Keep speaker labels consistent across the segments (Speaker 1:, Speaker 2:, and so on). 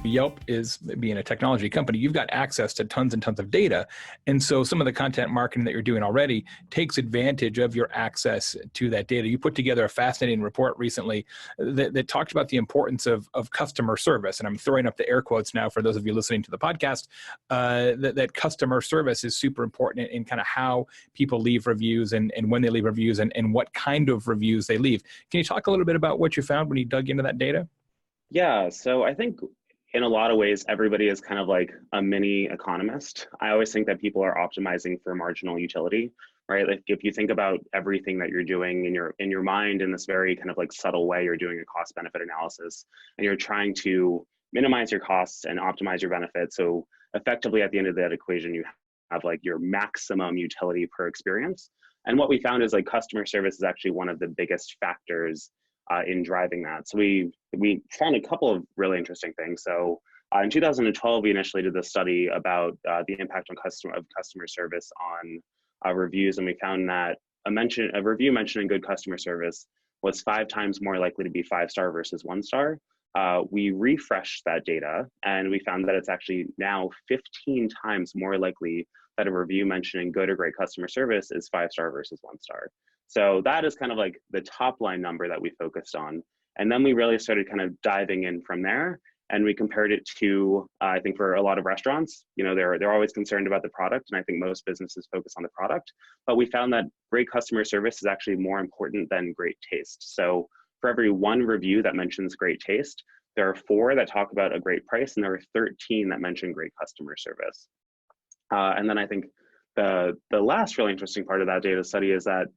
Speaker 1: Yelp is being a technology company, you've got access to tons and tons of data. And so some of the content marketing that you're doing already takes advantage of your access to that data. You put together a fascinating report recently that talked about the importance of customer service. And I'm throwing up the air quotes now for those of you listening to the podcast, that customer service is super important in kind of how people leave reviews and when they leave reviews and what kind of reviews they leave. Can you talk a little bit about what you found when you dug into that data?
Speaker 2: Yeah, so I think in a lot of ways, everybody is kind of like a mini economist. I always think that people are optimizing for marginal utility, right? Like if you think about everything that you're doing in your mind in this very kind of like subtle way, you're doing a cost benefit analysis and you're trying to minimize your costs and optimize your benefits. So effectively at the end of that equation, you have like your maximum utility per experience. And what we found is like customer service is actually one of the biggest factors in driving that. So we found a couple of really interesting things. So in 2012, we initially did this study about the impact on customer service on reviews, and we found that a review mentioning good customer service was 5 times more likely to be 5-star versus 1-star. We refreshed that data, and we found that it's actually now 15 times more likely that a review mentioning good or great customer service is 5-star versus 1-star. So that is kind of like the top line number that we focused on. And then we really started kind of diving in from there. And we compared it to, I think for a lot of restaurants, you know, they're always concerned about the product. And I think most businesses focus on the product. But we found that great customer service is actually more important than great taste. So for every 1 review that mentions great taste, there are 4 that talk about a great price, and there are 13 that mention great customer service. And then I think the last really interesting part of that data study is that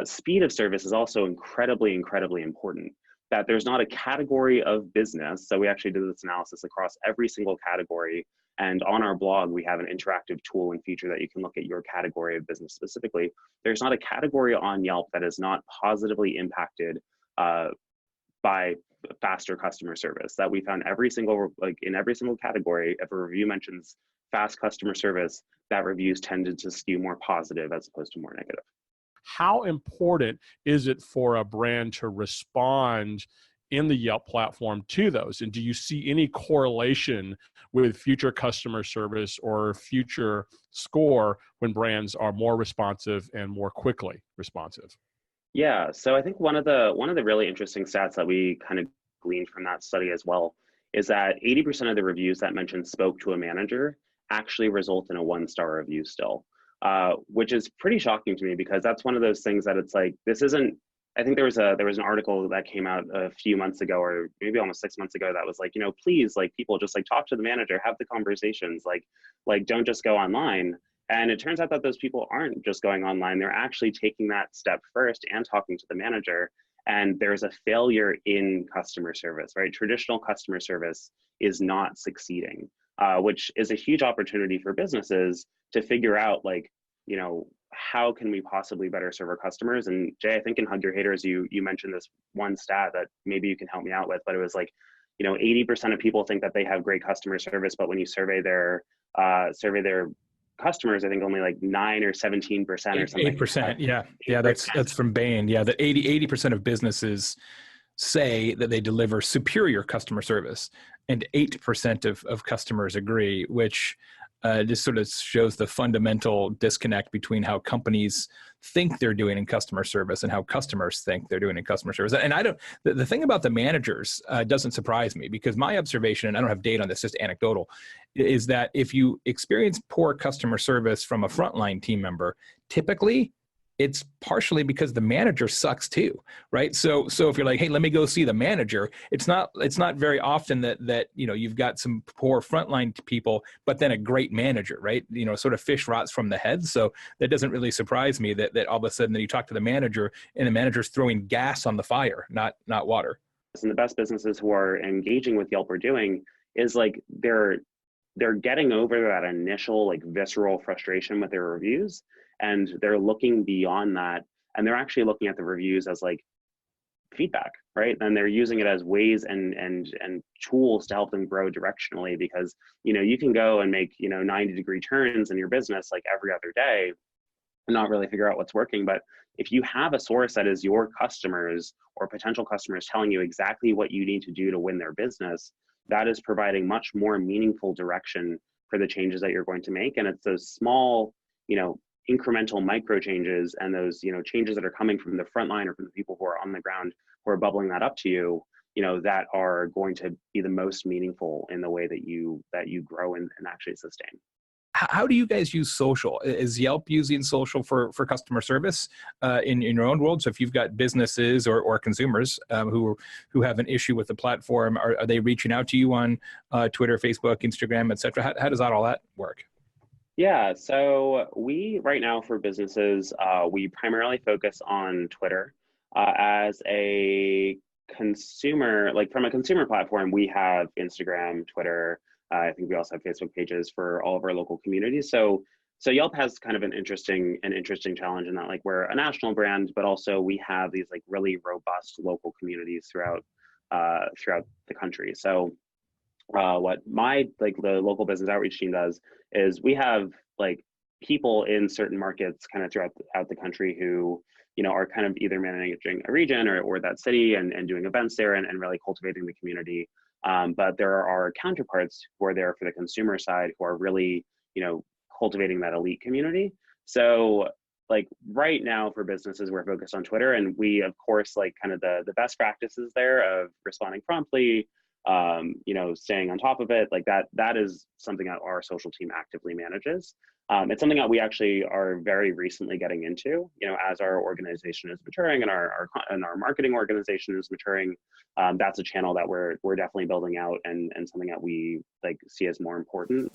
Speaker 2: speed of service is also incredibly important. That there's not a category of business. So we actually did this analysis across every single category. And on our blog, we have an interactive tool and feature that you can look at your category of business specifically. There's not a category on Yelp that is not positively impacted by faster customer service. That we found in every single category, if a review mentions fast customer service, that reviews tended to skew more positive as opposed to more negative.
Speaker 3: How important is it for a brand to respond in the Yelp platform to those? And do you see any correlation with future customer service or future score when brands are more responsive and more quickly responsive?
Speaker 2: Yeah, so I think one of the really interesting stats that we kind of gleaned from that study as well is that 80% of the reviews that mentioned spoke to a manager actually result in a 1-star review still. Which is pretty shocking to me because that's one of those things that it's like, this isn't, I think there was an article that came out a few months ago or maybe almost 6 months ago that was like, you know, please, like people just like talk to the manager, have the conversations, like don't just go online. And it turns out that those people aren't just going online. They're actually taking that step first and talking to the manager. And there's a failure in customer service, right? Traditional customer service is not succeeding, which is a huge opportunity for businesses to figure out, like, you know, how can we possibly better serve our customers? And Jay, I think in Hug Your Haters, you mentioned this one stat that maybe you can help me out with, but it was like, you know, 80% of people think that they have great customer service, but when you survey their customers, I think only like 9 or 17% or something.
Speaker 1: 8%, yeah. Yeah, that's from Bain. Yeah, that 80% of businesses say that they deliver superior customer service, and 8% of customers agree, which just sort of shows the fundamental disconnect between how companies think they're doing in customer service and how customers think they're doing in customer service. And the thing about the managers doesn't surprise me, because my observation, and I don't have data on this, just anecdotal, is that if you experience poor customer service from a frontline team member, typically it's partially because the manager sucks too, right? So if you're like, hey, let me go see the manager, it's not very often that you know, you've got some poor frontline people, but then a great manager, right? You know, sort of fish rots from the head. So that doesn't really surprise me that all of a sudden that you talk to the manager and the manager's throwing gas on the fire, not water.
Speaker 2: And the best businesses who are engaging with Yelp are doing is like they're getting over that initial like visceral frustration with their reviews. And they're looking beyond that, and they're actually looking at the reviews as like feedback, right? And they're using it as ways and tools to help them grow directionally, because, you know, you can go and make, you know, 90-degree turns in your business like every other day and not really figure out what's working. But if you have a source that is your customers or potential customers telling you exactly what you need to do to win their business, that is providing much more meaningful direction for the changes that you're going to make. And it's those small, incremental micro changes and those, changes that are coming from the front line or from the people who are on the ground who are bubbling that up to you, that are going to be the most meaningful in the way that you grow and actually sustain.
Speaker 1: How do you guys use social? Is Yelp using social for customer service in your own world? So if you've got businesses or consumers who have an issue with the platform, are they reaching out to you on Twitter, Facebook, Instagram, et cetera? How does all that work?
Speaker 2: Yeah, so we right now for businesses, we primarily focus on Twitter. As a consumer, like from a consumer platform, we have Instagram, Twitter. I think we also have Facebook pages for all of our local communities. So Yelp has kind of an interesting challenge in that, like, we're a national brand, but also we have these like really robust local communities throughout the country. So what the local business outreach team does is we have like people in certain markets kind of throughout the country who are kind of either managing a region or that city and doing events there and really cultivating the community. But there are counterparts who are there for the consumer side who are really, cultivating that elite community. So like right now for businesses, we're focused on Twitter, and we, of course, like kind of the best practices there of responding promptly, staying on top of it, like that is something that our social team actively manages. It's something that we actually are very recently getting into, as our organization is maturing and our marketing organization is maturing. That's a channel that we're definitely building out and something that we like see as more important.